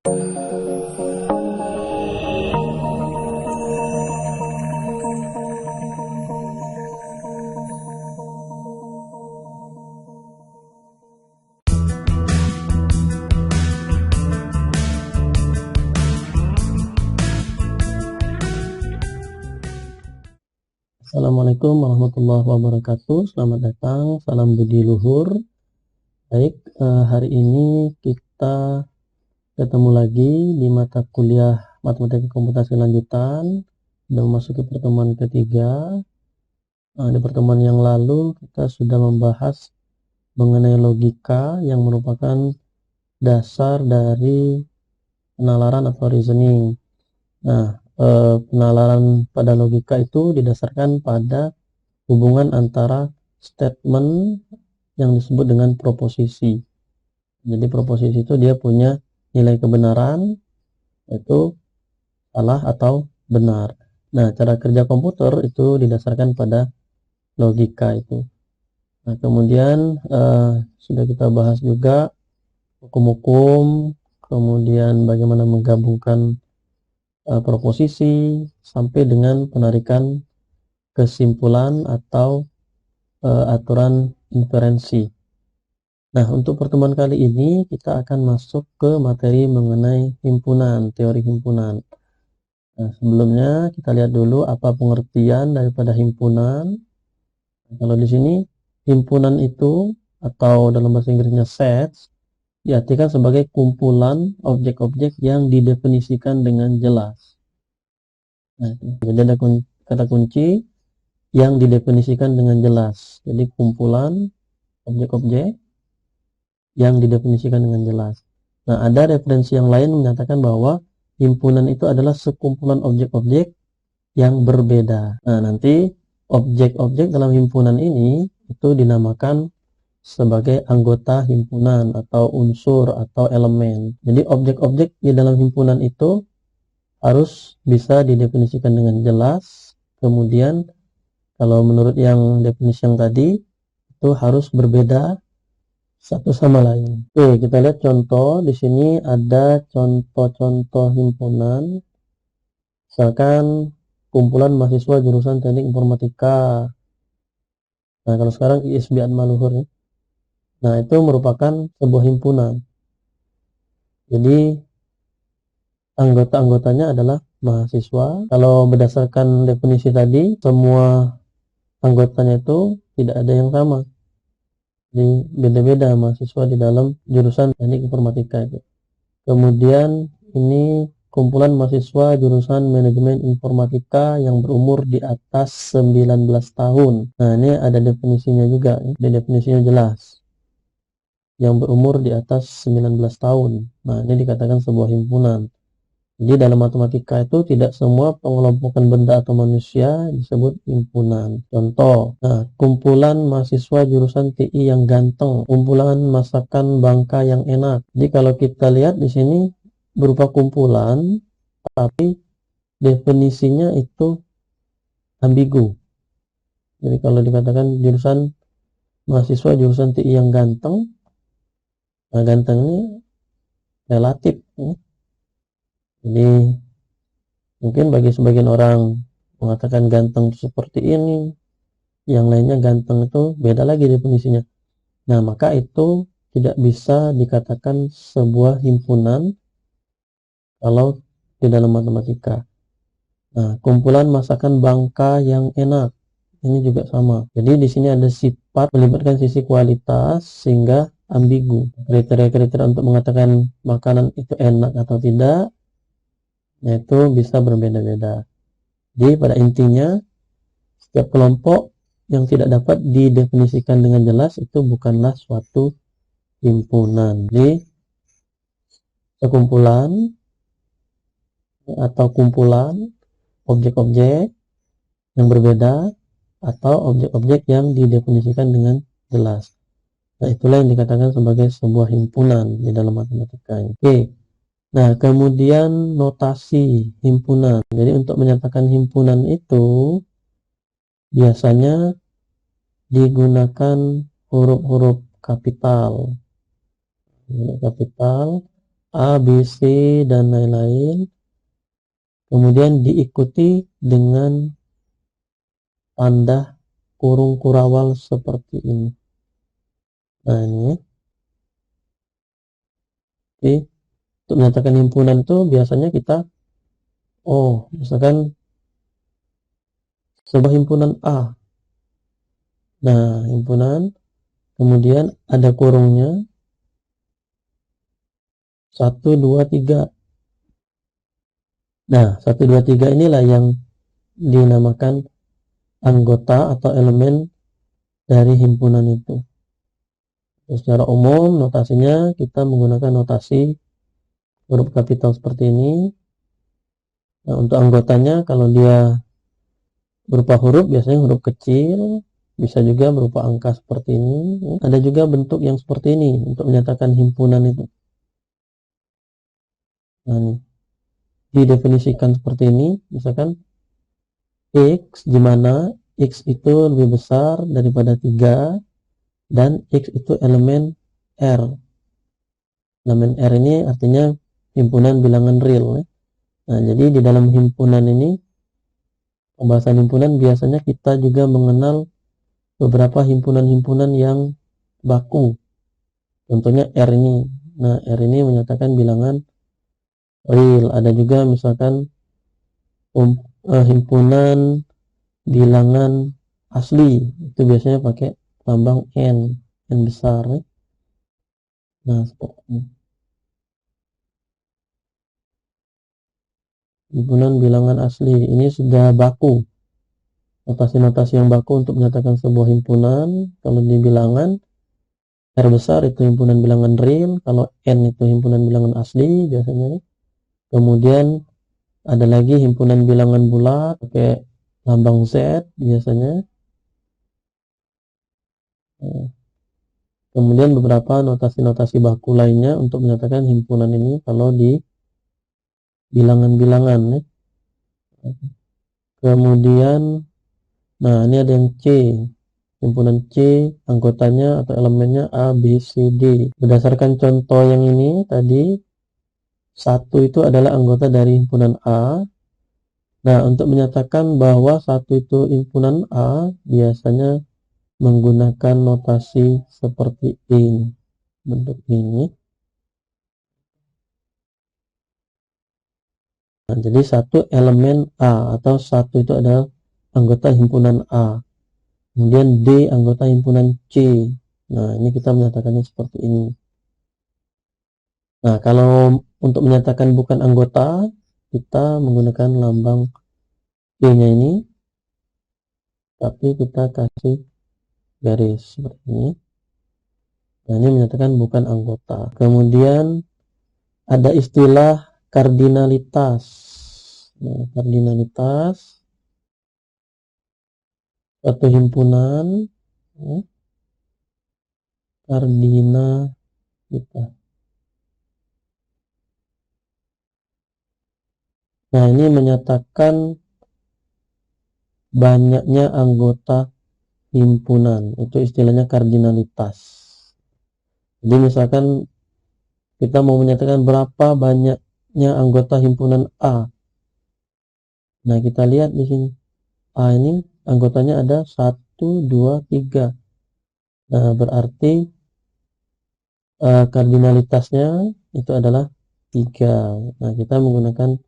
Assalamualaikum warahmatullahi wabarakatuh. Selamat datang, salam budi luhur. Baik, hari ini kita ketemu lagi di mata kuliah Matematika Komputasi Lanjutan. Sudah memasuki pertemuan ketiga. Di pertemuan yang lalu kita sudah membahas mengenai logika yang merupakan dasar dari penalaran atau reasoning. Penalaran pada logika itu didasarkan pada hubungan antara statement yang disebut dengan proposisi. Jadi proposisi itu dia punya nilai kebenaran, yaitu salah atau benar. Nah, cara kerja komputer itu didasarkan pada logika itu. Nah, kemudian sudah kita bahas juga hukum-hukum, kemudian bagaimana menggabungkan proposisi sampai dengan penarikan kesimpulan atau aturan inferensi. Nah, untuk pertemuan kali ini kita akan masuk ke materi mengenai himpunan, teori himpunan. Nah, sebelumnya kita lihat dulu apa pengertian daripada himpunan. Nah, kalau di sini himpunan itu atau dalam bahasa Inggrisnya sets diartikan sebagai kumpulan objek-objek yang didefinisikan dengan jelas. Nah, jadi ada kata kunci yang didefinisikan dengan jelas. Jadi kumpulan objek-objek yang didefinisikan dengan jelas. Nah, ada referensi yang lain menyatakan bahwa himpunan itu adalah sekumpulan objek-objek yang berbeda. Nah, nanti objek-objek dalam himpunan ini itu dinamakan sebagai anggota himpunan atau unsur atau elemen. Jadi objek-objek di dalam himpunan itu harus bisa didefinisikan dengan jelas. Kemudian kalau menurut yang definisi yang tadi itu harus berbeda satu sama lain. Oke, kita lihat contoh. Di sini ada contoh-contoh himpunan. Misalkan kumpulan mahasiswa jurusan Teknik Informatika. Nah, kalau sekarang ISB Atmaluhur ya. Nah, itu merupakan sebuah himpunan. Jadi anggota-anggotanya adalah mahasiswa. Kalau berdasarkan definisi tadi, semua anggotanya itu tidak ada yang sama. Jadi beda-beda mahasiswa di dalam jurusan Teknik Informatika itu. Kemudian ini kumpulan mahasiswa jurusan Manajemen Informatika yang berumur di atas 19 tahun. Nah, ini ada definisinya juga, ada definisinya jelas. Yang berumur di atas 19 tahun. Nah, ini dikatakan sebuah himpunan. Jadi dalam matematika itu tidak semua pengelompokan benda atau manusia disebut himpunan. Contoh, nah, kumpulan mahasiswa jurusan TI yang ganteng, kumpulan masakan Bangka yang enak. Jadi kalau kita lihat di sini berupa kumpulan, tapi definisinya itu ambigu. Jadi kalau dikatakan jurusan mahasiswa jurusan TI yang ganteng, nah ganteng ini relatif. Jadi mungkin bagi sebagian orang mengatakan ganteng seperti ini, yang lainnya ganteng itu beda lagi definisinya. Nah, maka itu tidak bisa dikatakan sebuah himpunan kalau di dalam matematika. Nah, kumpulan masakan Bangka yang enak, ini juga sama. Jadi di sini ada sifat melibatkan sisi kualitas sehingga ambigu. Kriteria-kriteria untuk mengatakan makanan itu enak atau tidak, yaitu bisa berbeda-beda. Jadi pada intinya setiap kelompok yang tidak dapat didefinisikan dengan jelas itu bukanlah suatu himpunan. Jadi sekumpulan atau kumpulan objek-objek yang berbeda atau objek-objek yang didefinisikan dengan jelas. Nah, itulah yang dikatakan sebagai sebuah himpunan di dalam matematika. Oke. Nah, kemudian notasi himpunan. Jadi untuk menyatakan himpunan itu biasanya digunakan huruf-huruf kapital. Huruf kapital A, B, C, dan lain-lain. Kemudian diikuti dengan tanda kurung kurawal seperti ini. Nah ini. Oke. Untuk menyatakan himpunan itu biasanya kita, misalkan sebuah himpunan A. Nah, himpunan, kemudian ada kurungnya 1, 2, 3. Nah, 1, 2, 3 inilah yang dinamakan anggota atau elemen dari himpunan itu. Secara umum notasinya kita menggunakan notasi huruf kapital seperti ini. Nah, untuk anggotanya kalau dia berupa huruf biasanya huruf kecil, bisa juga berupa angka seperti ini. Ada juga bentuk yang seperti ini untuk menyatakan himpunan itu. Nah, ini didefinisikan seperti ini, misalkan X, di mana X itu lebih besar daripada 3 dan X itu elemen R. Elemen R ini artinya himpunan bilangan real. Nah, jadi di dalam himpunan ini, pembahasan himpunan biasanya kita juga mengenal beberapa himpunan-himpunan yang baku. Contohnya R ini. Nah, R ini menyatakan bilangan real. Ada juga misalkan himpunan bilangan asli. Itu biasanya pakai lambang N besar. Nah, seperti ini. Himpunan bilangan asli ini sudah baku. Notasi-notasi yang baku untuk menyatakan sebuah himpunan. Kalau di bilangan R besar itu himpunan bilangan real, kalau N itu himpunan bilangan asli biasanya. Kemudian ada lagi himpunan bilangan bulat pakai lambang Z biasanya. Kemudian beberapa notasi-notasi baku lainnya untuk menyatakan himpunan ini kalau di bilangan-bilangan. Kemudian, nah ini ada yang C. Himpunan C, anggotanya atau elemennya A, B, C, D. Berdasarkan contoh yang ini tadi, 1 itu adalah anggota dari himpunan A. Nah, untuk menyatakan bahwa 1 itu himpunan A, biasanya menggunakan notasi seperti ini. Bentuk ini. Nah, jadi 1 elemen A atau 1 itu adalah anggota himpunan A. Kemudian D anggota himpunan C. Nah, ini kita menyatakannya seperti ini. Nah, kalau untuk menyatakan bukan anggota, kita menggunakan lambang D-nya ini, tapi kita kasih garis seperti ini. Nah, ini menyatakan bukan anggota. Kemudian ada istilah kardinalitas. Nah, kardinalitas suatu himpunan, kardinalitas. Nah, ini menyatakan banyaknya anggota himpunan. Itu istilahnya kardinalitas. Jadi misalkan kita mau menyatakan berapa banyaknya anggota himpunan A. Nah, kita lihat di sini. A ini anggotanya ada 1, 2, 3. Nah, berarti kardinalitasnya itu adalah 3. Nah, kita menggunakan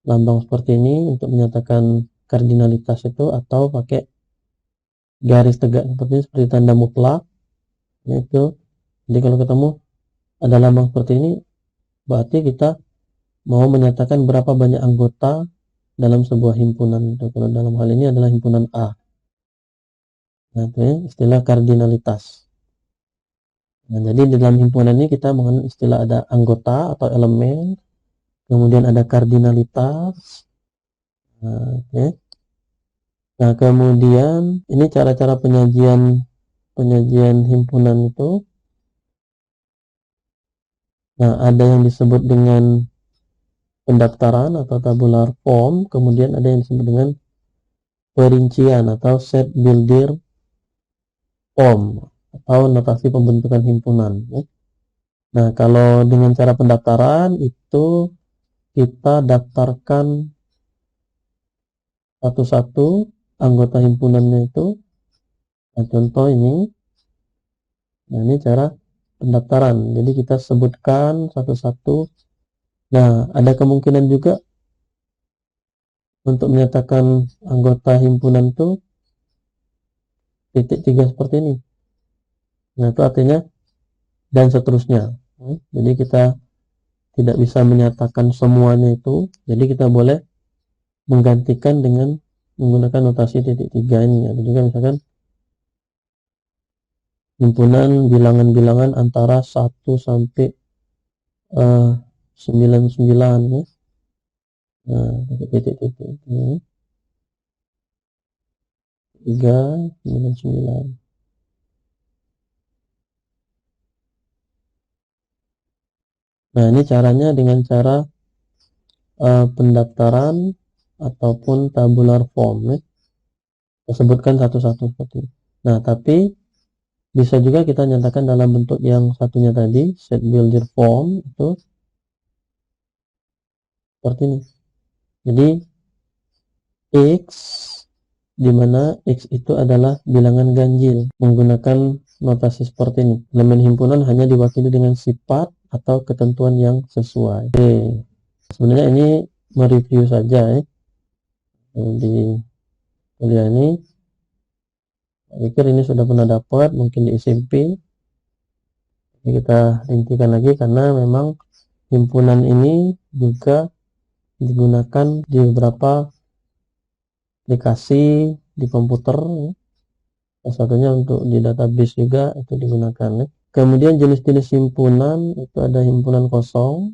lambang seperti ini untuk menyatakan kardinalitas itu, atau pakai garis tegak seperti tanda mutlak. Itu jadi kalau ketemu ada lambang seperti ini, berarti kita mau menyatakan berapa banyak anggota dalam sebuah himpunan. Kalau dalam hal ini adalah himpunan A. Nah, itu ya, istilah kardinalitas. Nah, jadi di dalam himpunan ini kita mengenal istilah ada anggota atau elemen, kemudian ada kardinalitas. Nah, okay. Nah, kemudian ini cara-cara penyajian himpunan itu. Nah, ada yang disebut dengan pendaftaran atau tabular form, kemudian ada yang disebut dengan perincian atau set builder form atau notasi pembentukan himpunan. Nah, kalau dengan cara pendaftaran itu kita daftarkan satu-satu anggota himpunannya itu. Nah, contoh ini. Nah, ini cara pendaftaran. Jadi kita sebutkan satu-satu. Nah, ada kemungkinan juga untuk menyatakan anggota himpunan itu titik 3 seperti ini. Nah, itu artinya dan seterusnya. Jadi kita tidak bisa menyatakan semuanya itu. Jadi kita boleh menggantikan dengan menggunakan notasi titik 3 ini. Ada juga misalkan himpunan bilangan-bilangan antara 1 sampai 99 ya. Nah, titik-titik ini 3, 99. Nah, ini caranya dengan cara pendaftaran ataupun tabular form ya. Kita sebutkan satu-satu seperti ini. Nah, tapi bisa juga kita nyatakan dalam bentuk yang satunya tadi, set builder form itu seperti ini. Jadi X, di mana X itu adalah bilangan ganjil menggunakan notasi seperti ini. Elemen himpunan hanya diwakili dengan sifat atau ketentuan yang sesuai. Oke. Sebenarnya ini mereview saja ya. Di kuliah ini saya pikir ini sudah pernah dapat mungkin di SMP. Jadi kita rintikan lagi karena memang himpunan ini juga digunakan di beberapa aplikasi di komputer ya. Salah satunya untuk di database juga itu digunakan ya. Kemudian jenis-jenis himpunan itu ada himpunan kosong.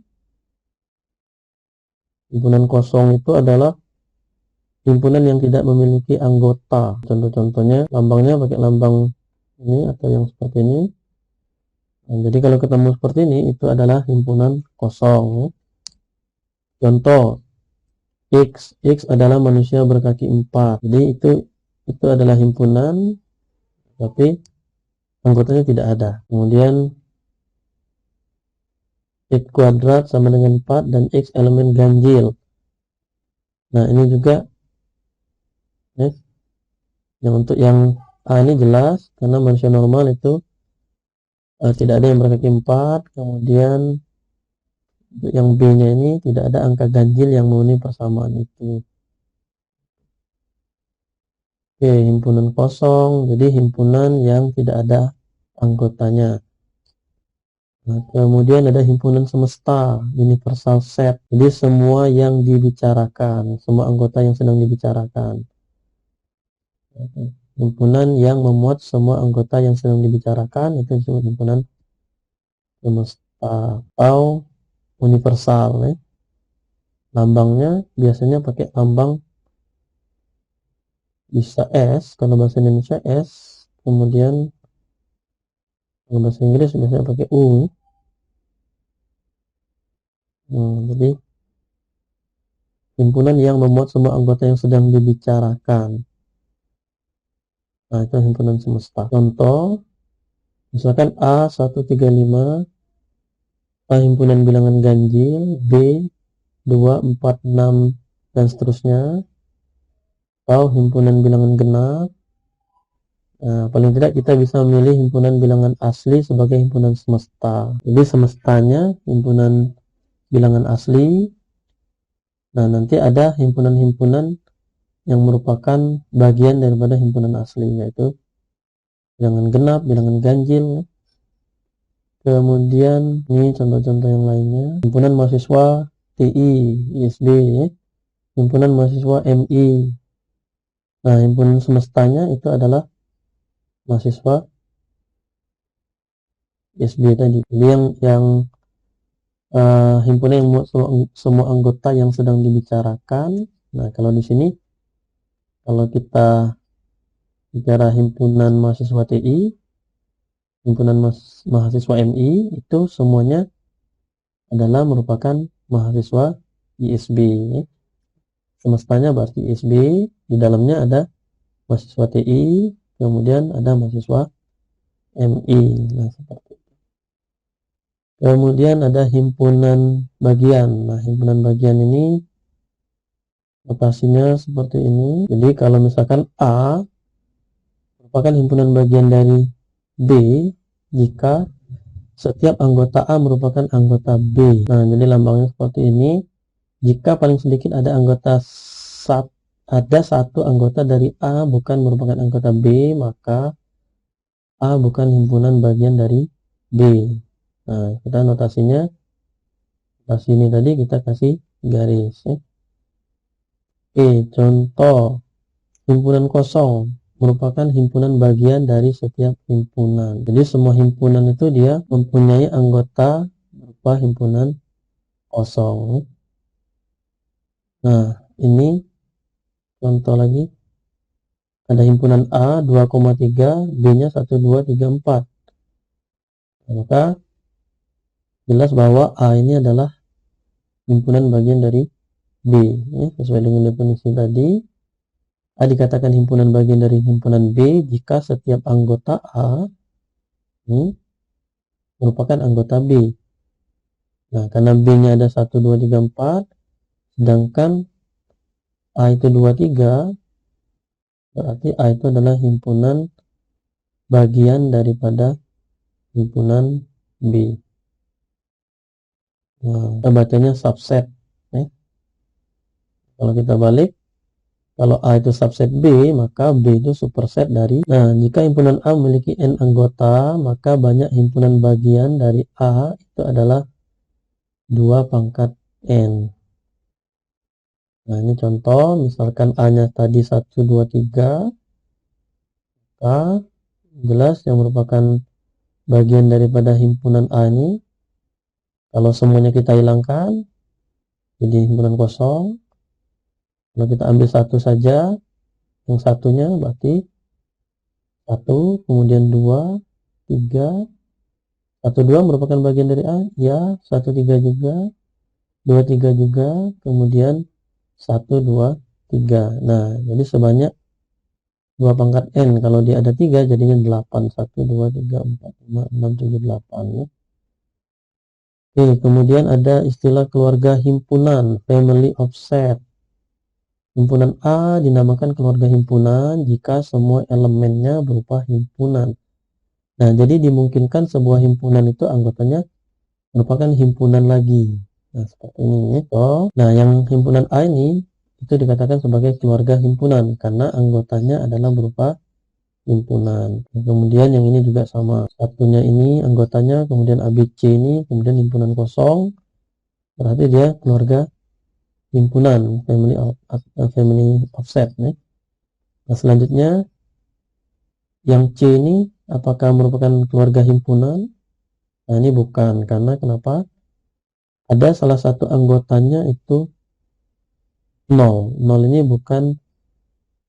Himpunan kosong itu adalah himpunan yang tidak memiliki anggota. Contoh-contohnya lambangnya pakai lambang ini atau yang seperti ini. Nah, jadi kalau ketemu seperti ini itu adalah himpunan kosong ya. Contoh X adalah manusia berkaki 4. Jadi itu adalah himpunan tapi anggotanya tidak ada. Kemudian X kuadrat sama dengan 4 dan X elemen ganjil. Nah, ini juga ya, yang untuk yang A ini jelas karena manusia normal itu tidak ada yang berkaki 4. Kemudian untuk yang B-nya ini tidak ada angka ganjil yang memenuhi persamaan itu. Oke, himpunan kosong, jadi himpunan yang tidak ada anggotanya. Nah, kemudian ada himpunan semesta, universal set. Jadi semua yang dibicarakan, semua anggota yang sedang dibicarakan. Himpunan yang memuat semua anggota yang sedang dibicarakan itu disebut himpunan semesta atau universal ya. Lambangnya biasanya pakai lambang bisa S, kalau bahasa Indonesia S, kemudian kalau bahasa Inggris biasanya pakai U. Jadi himpunan yang memuat semua anggota yang sedang dibicarakan. Nah, itu himpunan semesta. Contoh, misalkan A135, A himpunan bilangan ganjil, B 2, 4, 6, dan seterusnya. Atau himpunan bilangan genap. Nah, paling tidak kita bisa memilih himpunan bilangan asli sebagai himpunan semesta. Jadi semestanya himpunan bilangan asli. Nah, nanti ada himpunan-himpunan yang merupakan bagian daripada himpunan asli, yaitu bilangan genap, bilangan ganjil. Kemudian ini contoh-contoh yang lainnya. Himpunan mahasiswa TI, ISB, ya. Himpunan mahasiswa MI. Nah, himpunan semestanya itu adalah mahasiswa ISB tadi. Jadi yang himpunan yang semua anggota yang sedang dibicarakan. Nah, kalau di sini kalau kita bicara himpunan mahasiswa TI, himpunan mahasiswa MI itu semuanya adalah merupakan mahasiswa ISB. Semestanya berarti ISB, di dalamnya ada mahasiswa TI, kemudian ada mahasiswa MI. Nah, seperti itu. Kemudian ada himpunan bagian. Nah, himpunan bagian ini notasinya seperti ini. Jadi kalau misalkan A merupakan himpunan bagian dari B jika setiap anggota A merupakan anggota B. Nah, jadi lambangnya seperti ini. Jika paling sedikit ada satu anggota dari A bukan merupakan anggota B, maka A bukan himpunan bagian dari B. Nah, kita notasinya ini tadi kita kasih garis. Contoh himpunan kosong merupakan himpunan bagian dari setiap himpunan. Jadi semua himpunan itu dia mempunyai anggota berupa himpunan kosong. Nah, ini contoh lagi. Ada himpunan A 2,3, B-nya 1, 2, 3, 4. Maka jelas bahwa A ini adalah himpunan bagian dari B. Sesuai dengan definisi tadi, A dikatakan himpunan bagian dari himpunan B jika setiap anggota A merupakan anggota B. Nah, karena B-nya ada 1, 2, 3, 4, sedangkan A itu 2, 3, berarti A itu adalah himpunan bagian daripada himpunan B. Nah, kita bacanya subset. Kalau kita balik, kalau A itu subset B, maka B itu superset dari. Nah, jika himpunan A memiliki N anggota, maka banyak himpunan bagian dari A itu adalah 2 pangkat N. Nah, ini contoh, misalkan A-nya tadi 1, 2, 3, maka jelas yang merupakan bagian daripada himpunan A ini, kalau semuanya kita hilangkan, jadi himpunan kosong. Kalau kita ambil satu saja, yang satunya berarti 1, kemudian 2, 3, 1, 2 merupakan bagian dari A, ya, 1, 3 juga, 2, 3 juga, kemudian 1, 2, 3. Nah, jadi sebanyak 2 pangkat N. Kalau dia ada 3, jadinya 8. 1, 2, 3, 4, 5, 6, 7, 8. Oke, kemudian ada istilah keluarga himpunan, family of set. Himpunan A dinamakan keluarga himpunan jika semua elemennya berupa himpunan. Nah, jadi dimungkinkan sebuah himpunan itu anggotanya merupakan himpunan lagi. Nah, seperti ini. Nah, yang himpunan A ini itu dikatakan sebagai keluarga himpunan karena anggotanya adalah berupa himpunan. Kemudian yang ini juga sama. Satunya ini anggotanya, kemudian ABC ini, kemudian himpunan kosong. Berarti dia keluarga himpunan, family of set. Nah, selanjutnya yang C ini apakah merupakan keluarga himpunan? Nah, ini bukan, karena kenapa? Ada salah satu anggotanya itu 0. 0 ini bukan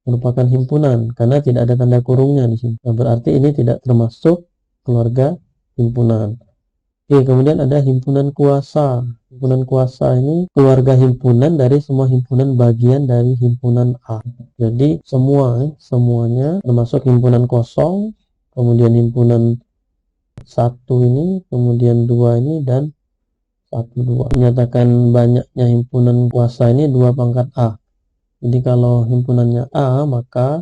merupakan himpunan karena tidak ada tanda kurungnya di sini. Nah, berarti ini tidak termasuk keluarga himpunan. Oke, kemudian ada himpunan kuasa. Himpunan kuasa ini keluarga himpunan dari semua himpunan bagian dari himpunan A. Jadi semuanya termasuk himpunan kosong, kemudian himpunan 1 ini, kemudian 2 ini, dan 1, 2. Menyatakan banyaknya himpunan kuasa ini 2 pangkat A. Jadi kalau himpunannya A, maka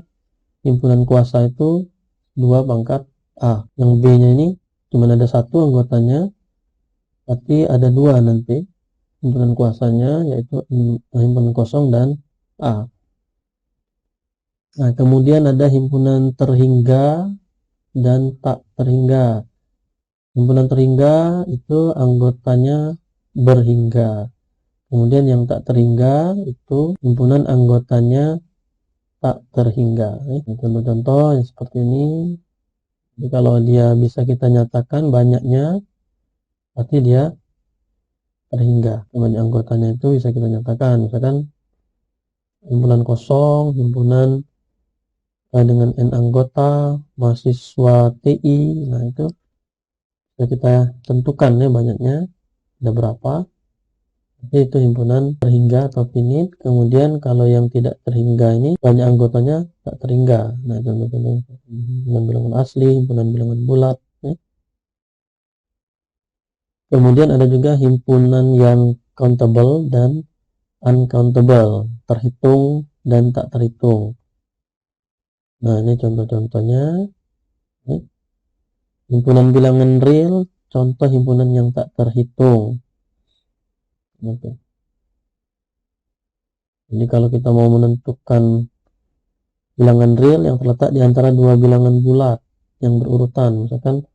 himpunan kuasa itu 2 pangkat A. Yang B-nya ini cuma ada 1 anggotanya, tapi ada 2 nanti himpunan kuasanya, yaitu himpunan kosong dan A. Nah, kemudian ada himpunan terhingga dan tak terhingga. Himpunan terhingga itu anggotanya berhingga. Kemudian yang tak terhingga itu himpunan anggotanya tak terhingga. Contoh-contoh yang seperti ini. Jadi kalau dia bisa kita nyatakan banyaknya, berarti dia terhingga. Banyak anggotanya itu bisa kita nyatakan. Misalkan himpunan kosong, himpunan dengan N anggota, mahasiswa TI. Nah, itu bisa kita tentukan ya banyaknya ada berapa. Jadi itu himpunan terhingga atau finite. Kemudian kalau yang tidak terhingga ini banyak anggotanya tak terhingga. Nah, contoh-contoh himpunan bilangan asli, himpunan bilangan bulat. Kemudian ada juga himpunan yang countable dan uncountable, terhitung dan tak terhitung. Nah, ini contoh-contohnya. Himpunan bilangan real, contoh himpunan yang tak terhitung. Jadi kalau kita mau menentukan bilangan real yang terletak di antara dua bilangan bulat yang berurutan, misalkan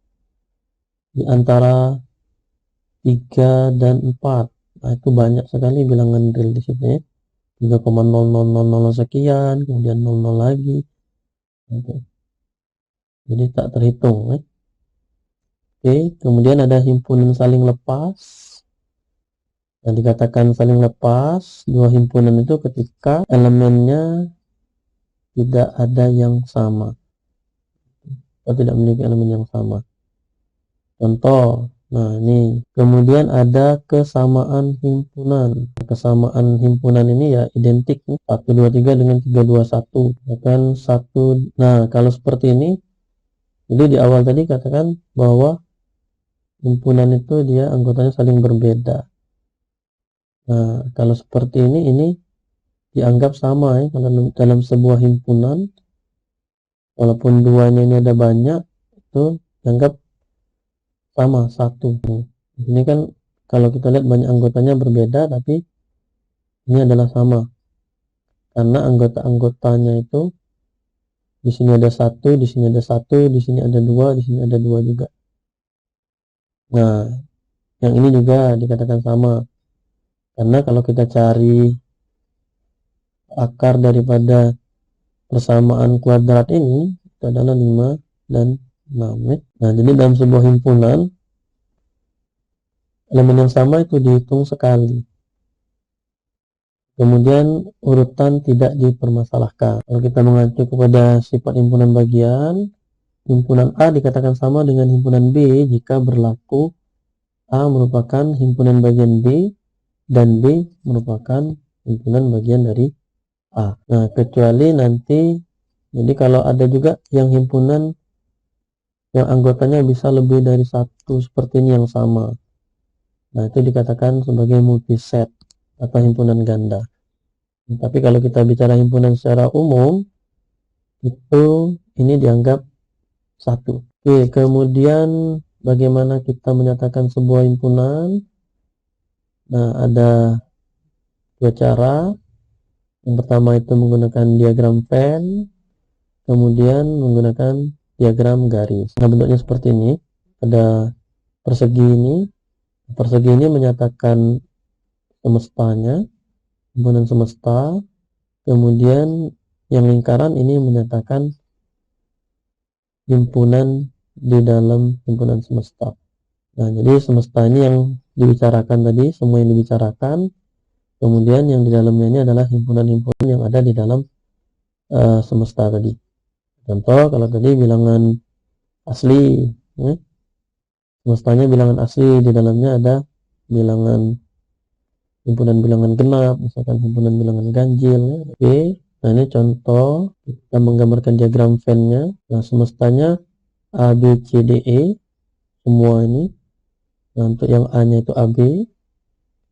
di antara 3 dan 4. Nah, itu banyak sekali bilangan real di situ ya. 3,0000 sekian, kemudian 00 lagi. Jadi tak terhitung ya. Oke, kemudian ada himpunan saling lepas. Yang dikatakan saling lepas, dua himpunan itu ketika elemennya tidak ada yang sama atau tidak memiliki elemen yang sama. Contoh, nah ini. Kemudian ada kesamaan himpunan. Kesamaan himpunan ini ya identik nih, 1, 2, 3 dengan 3, 2, 1. Kan 1. Nah, kalau seperti ini, jadi di awal tadi katakan bahwa himpunan itu dia anggotanya saling berbeda. Nah, kalau seperti ini dianggap sama ya. Kalau dalam sebuah himpunan, walaupun duanya ini ada banyak, itu dianggap sama, satu. Ini kan kalau kita lihat banyak anggotanya berbeda, tapi ini adalah sama. Karena anggota-anggotanya itu di sini ada satu, di sini ada satu, di sini ada dua, di sini ada dua juga. Nah, yang ini juga dikatakan sama. Karena kalau kita cari akar daripada persamaan kuadrat ini, itu adalah 5 dan 6 ya. Nah, jadi dalam sebuah himpunan, elemen yang sama itu dihitung sekali. Kemudian urutan tidak dipermasalahkan. Kalau kita mengacu kepada sifat himpunan bagian, himpunan A dikatakan sama dengan himpunan B jika berlaku A merupakan himpunan bagian B dan B merupakan himpunan bagian dari A. Nah, kecuali nanti, jadi kalau ada juga yang himpunan yang anggotanya bisa lebih dari satu seperti ini yang sama. Nah, itu dikatakan sebagai multiset atau himpunan ganda. Tapi kalau kita bicara himpunan secara umum, itu ini dianggap satu. Oke, kemudian bagaimana kita menyatakan sebuah himpunan? Nah, ada dua cara. Yang pertama itu menggunakan diagram Venn, kemudian menggunakan diagram garis. Nah, bentuknya seperti ini. Ada persegi ini. Persegi ini menyatakan semestanya, himpunan semesta. Kemudian yang lingkaran ini menyatakan himpunan di dalam himpunan semesta. Nah, jadi semesta ini yang dibicarakan tadi, semua yang dibicarakan. Kemudian yang di dalamnya ini adalah himpunan-himpunan yang ada di dalam semesta tadi. Contoh, kalau tadi bilangan asli, ya, semestanya bilangan asli, di dalamnya ada bilangan himpunan bilangan genap, misalkan himpunan bilangan ganjil. Ya. Oke, nah ini contoh kita menggambarkan diagram Venn-nya. Nah, semestanya A, B, C, D, E, semua ini. Nah, untuk yang A-nya itu AB,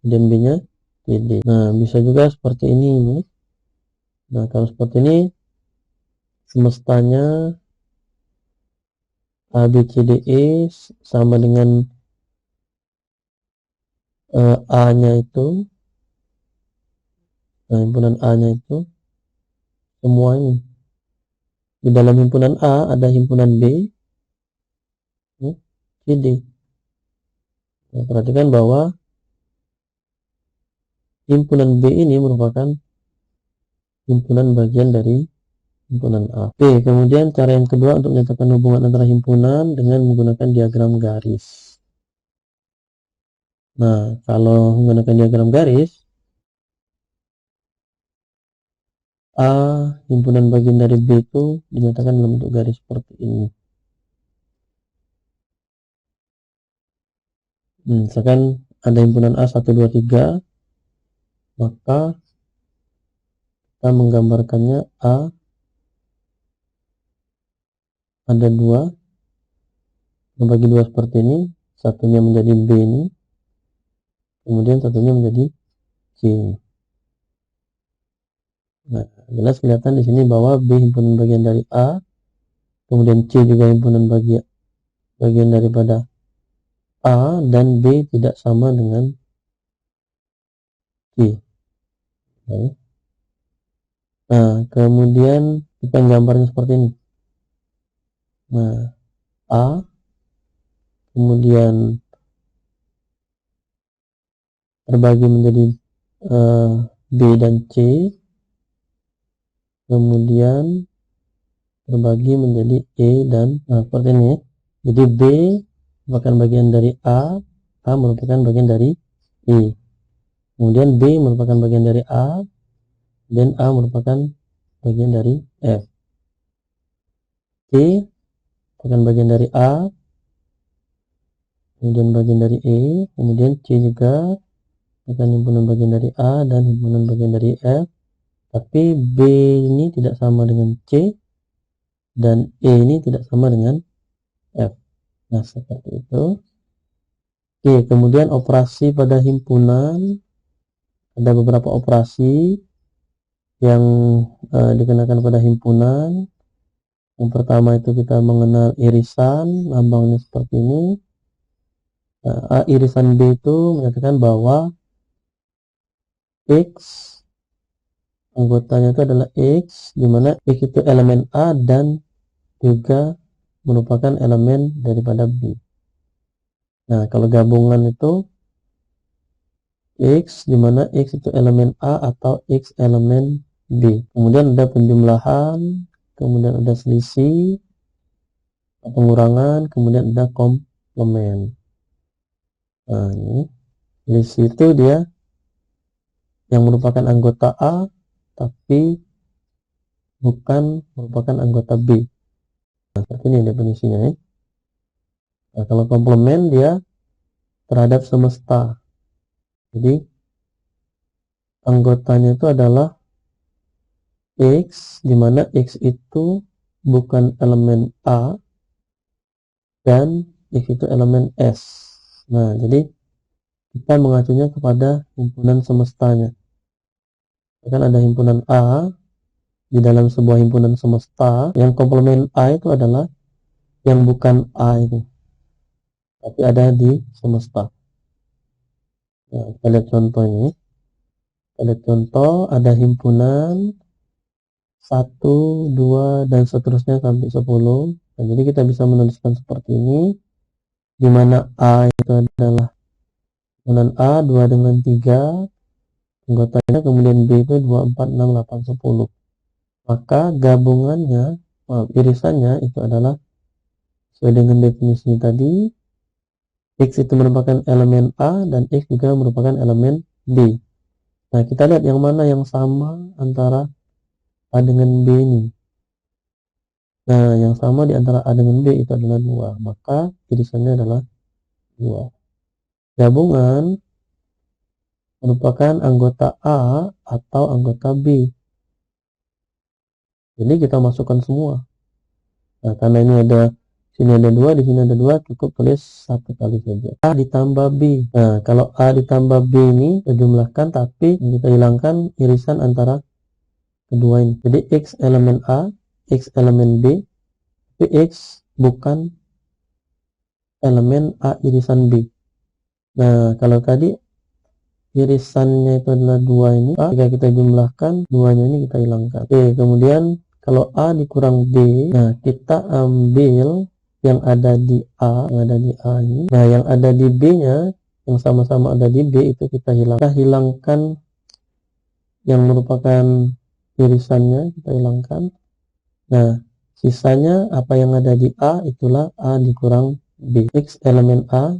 dan B-nya CD. Nah, bisa juga seperti ini. Nah, kalau seperti ini, semestanya A, B, C, D, E sama dengan A-nya itu. Nah, himpunan A-nya itu semua ini. Di dalam himpunan A ada himpunan B, C, D. Nah, perhatikan bahwa himpunan B ini merupakan himpunan bagian dari himpunan A. Oke, kemudian cara yang kedua untuk menyatakan hubungan antara himpunan dengan menggunakan diagram garis. Nah, kalau menggunakan diagram garis, A himpunan bagian dari B itu dinyatakan dalam bentuk garis seperti ini. Misalkan ada himpunan A 1, 2, 3, maka kita menggambarkannya A ada 2, membagi 2 seperti ini, satunya menjadi B ini, kemudian satunya menjadi C. Nah, jelas kelihatan di sini bahwa B himpunan bagian dari A, kemudian C juga himpunan bagian daripada A, dan B tidak sama dengan C. Nah, kemudian kita gambarnya seperti ini. Nah, A, kemudian terbagi menjadi B dan C, kemudian terbagi menjadi E dan seperti ini ya. Jadi B merupakan bagian dari A merupakan bagian dari E. Kemudian B merupakan bagian dari A, dan A merupakan bagian dari F. C merupakan bagian dari A, kemudian bagian dari E, kemudian C juga akan himpunan bagian dari A dan himpunan bagian dari F. Tapi B ini tidak sama dengan C, dan E ini tidak sama dengan F. Nah, seperti itu. Oke, kemudian operasi pada himpunan. Ada beberapa operasi yang dikenakan pada himpunan. Yang pertama itu kita mengenal irisan, lambangnya seperti ini. Nah, irisan B itu menyatakan bahwa X, anggotanya itu adalah X, di mana X itu elemen A dan juga merupakan elemen daripada B. Nah, kalau gabungan itu X, di mana X itu elemen A atau X elemen B. Kemudian ada penjumlahan, kemudian ada selisih, pengurangan, kemudian ada komplement. Nah, ini selisih itu dia yang merupakan anggota A tapi bukan merupakan anggota B. Nah, seperti ini definisinya ya. Nah, kalau komplement dia terhadap semesta. Jadi anggotanya itu adalah X, di mana X itu bukan elemen A dan X itu elemen S. Nah, jadi kita mengacunya kepada himpunan semestanya. Kan ada himpunan A di dalam sebuah himpunan semesta, yang komplement A itu adalah yang bukan A ini, tapi ada di semesta. Nah, kita lihat contoh ini. Kita lihat contoh, ada himpunan 1, 2, dan seterusnya sampai 10. Nah, jadi kita bisa menuliskan seperti ini, di mana A itu adalah himpunan A 2 dengan 3 anggotanya, kemudian B itu 2, 4, 6, 8, 10. Maka gabungannya, irisannya itu adalah sesuai dengan definisi tadi. X itu merupakan elemen A dan X juga merupakan elemen B. Nah, kita lihat yang mana yang sama antara A dengan B ini. Nah, yang sama di antara A dengan B itu adalah 2. Maka irisannya adalah 2. Gabungan merupakan anggota A atau anggota B. Jadi kita masukkan semua. Nah, karena ini ada sini ada 2, di sini ada 2, cukup tulis satu kali saja. A ditambah B. Nah, kalau A ditambah B ini kita jumlahkan, tapi kita hilangkan irisan antara kedua ini. Jadi X elemen A, X elemen B, tapi X bukan elemen A irisan B. Nah, kalau tadi irisannya itu adalah 2 ini, A, jika kita jumlahkan 2-nya ini kita hilangkan. Oke, kemudian kalau A dikurang B, nah kita ambil yang ada di A, ini. Nah, yang ada di B-nya, yang sama-sama ada di B itu kita hilangkan. Kita hilangkan yang merupakan irisannya, kita hilangkan. Nah, sisanya apa yang ada di A itulah A dikurang B. X elemen A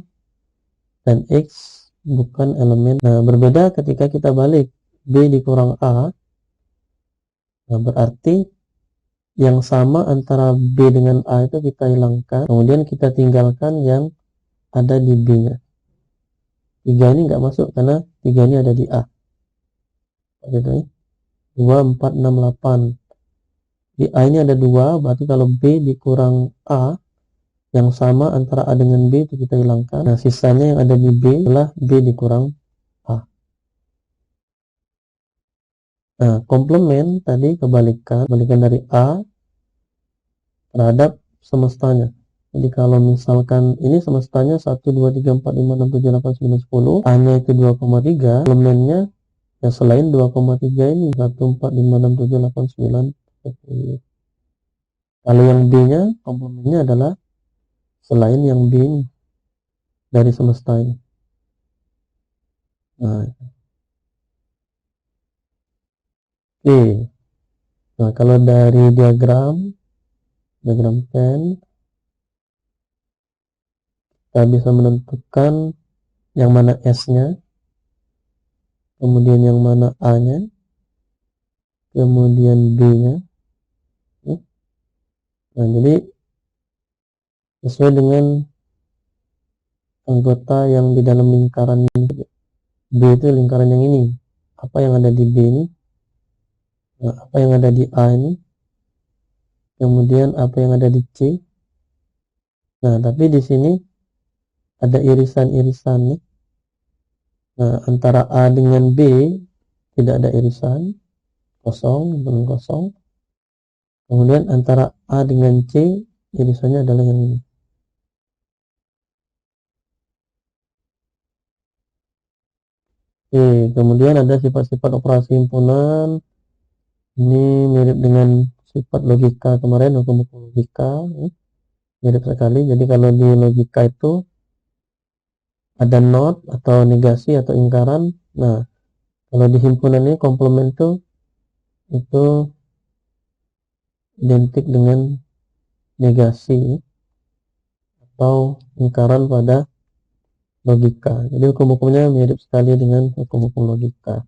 dan X bukan elemen. Nah, berbeda ketika kita balik B dikurang A. Nah, berarti yang sama antara B dengan A itu kita hilangkan, kemudian kita tinggalkan yang ada di B-nya. 3 ini nggak masuk karena 3 ini ada di A. Gitu ya. 2, 4, 6, 8. Di A ini ada 2, berarti kalau B dikurang A yang sama antara A dengan B itu kita hilangkan. Nah, sisanya yang ada di B adalah B dikurang A. Nah, komplement tadi kebalikan dari A terhadap semestanya. Jadi kalau misalkan ini semestanya 1, 2, 3, 4, 5, 6, 7, 8, 9, 10, A-nya itu 2,3, komplementnya ya selain 2,3 ini 1, 4, 5, 6, 7, 8, 9, 10. Kalau yang B-nya komplementnya adalah selain yang B ini, dari semesta ini. Nah, oke. Nah, kalau dari diagram 10, kita bisa menentukan yang mana S-nya, kemudian yang mana A-nya, kemudian B-nya. Nah, jadi sesuai dengan anggota yang di dalam lingkaran ini. B itu lingkaran yang ini. Apa yang ada di B ini? Nah, apa yang ada di A ini? Kemudian apa yang ada di C? Nah, tapi di sini ada irisan-irisan nih. Nah, antara A dengan B tidak ada irisan, kosong, belum kosong. Kemudian antara A dengan C irisannya adalah yang ini. Oke, kemudian ada sifat-sifat operasi himpunan. Ini mirip dengan sifat logika kemarin, hukum-hukum logika. Mirip sekali. Jadi kalau di logika itu ada not atau negasi atau ingkaran. Nah, kalau di himpunan ini komplement itu identik dengan negasi atau ingkaran pada logika. Jadi hukum-hukumnya mirip sekali dengan hukum-hukum logika.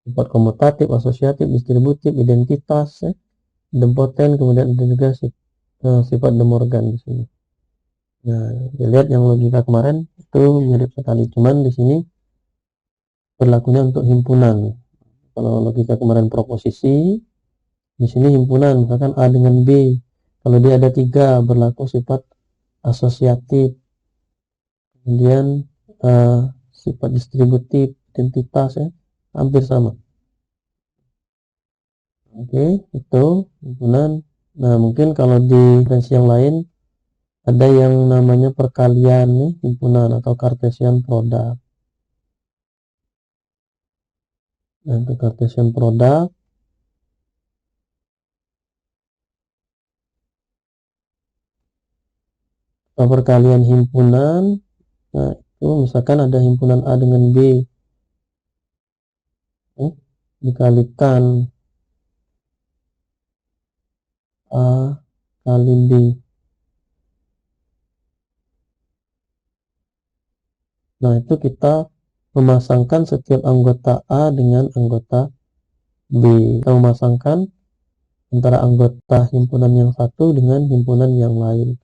Sifat komutatif, asosiatif, distributif, identitas, idempoten, kemudian ada juga sifat De Morgan di sini. Nah, dilihat yang logika kemarin itu mirip sekali, cuman di sini berlakunya untuk himpunan. Kalau logika kemarin proposisi, di sini himpunan, misalkan A dengan B. Kalau dia ada 3, berlaku sifat asosiatif. Kemudian sifat distributif, identitas ya, hampir sama. Oke, itu himpunan. Nah, mungkin kalau di referensi yang lain ada yang namanya perkalian nih, himpunan atau Cartesian product. Nah, untuk Cartesian product atau perkalian himpunan. Nah, itu misalkan ada himpunan A dengan B, dikalikan A kali B. Nah, itu kita memasangkan setiap anggota A dengan anggota B. Kita memasangkan antara anggota himpunan yang satu dengan himpunan yang lain.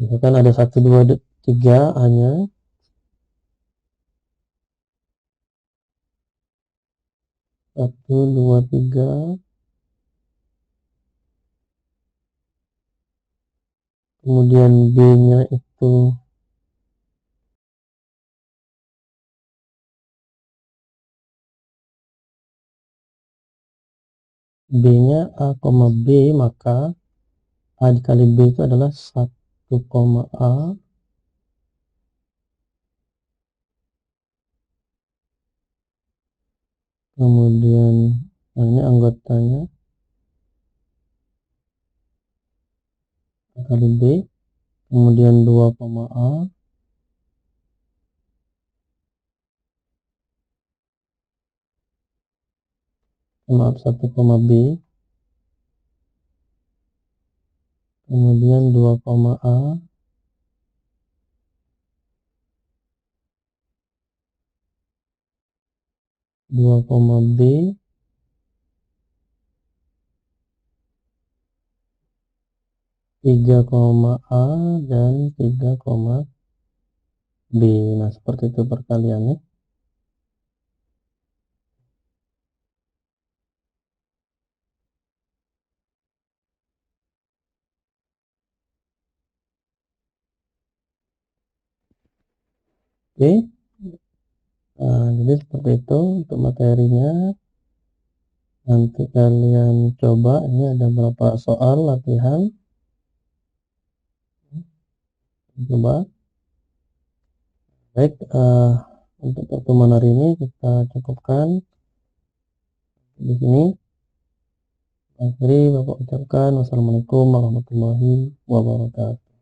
Misalkan ada 1, 2, 3 A-nya. 1, 2, 3. Kemudian B-nya itu B-nya A, B, maka A dikali B itu adalah 1, A. Kemudian ini anggotanya A kali B. Kemudian 2, A. Maaf, 1, B. Kemudian 2, A. 2, B. 3, A dan 3, B. Nah, seperti itu perkaliannya. Oke. Nah, jadi seperti itu untuk materinya. Nanti kalian coba, ini ada beberapa soal latihan, coba. Baik, untuk pertemuan hari ini kita cukupkan di sini. Akhiri Bapak ucapkan wassalamualaikum warahmatullahi wabarakatuh.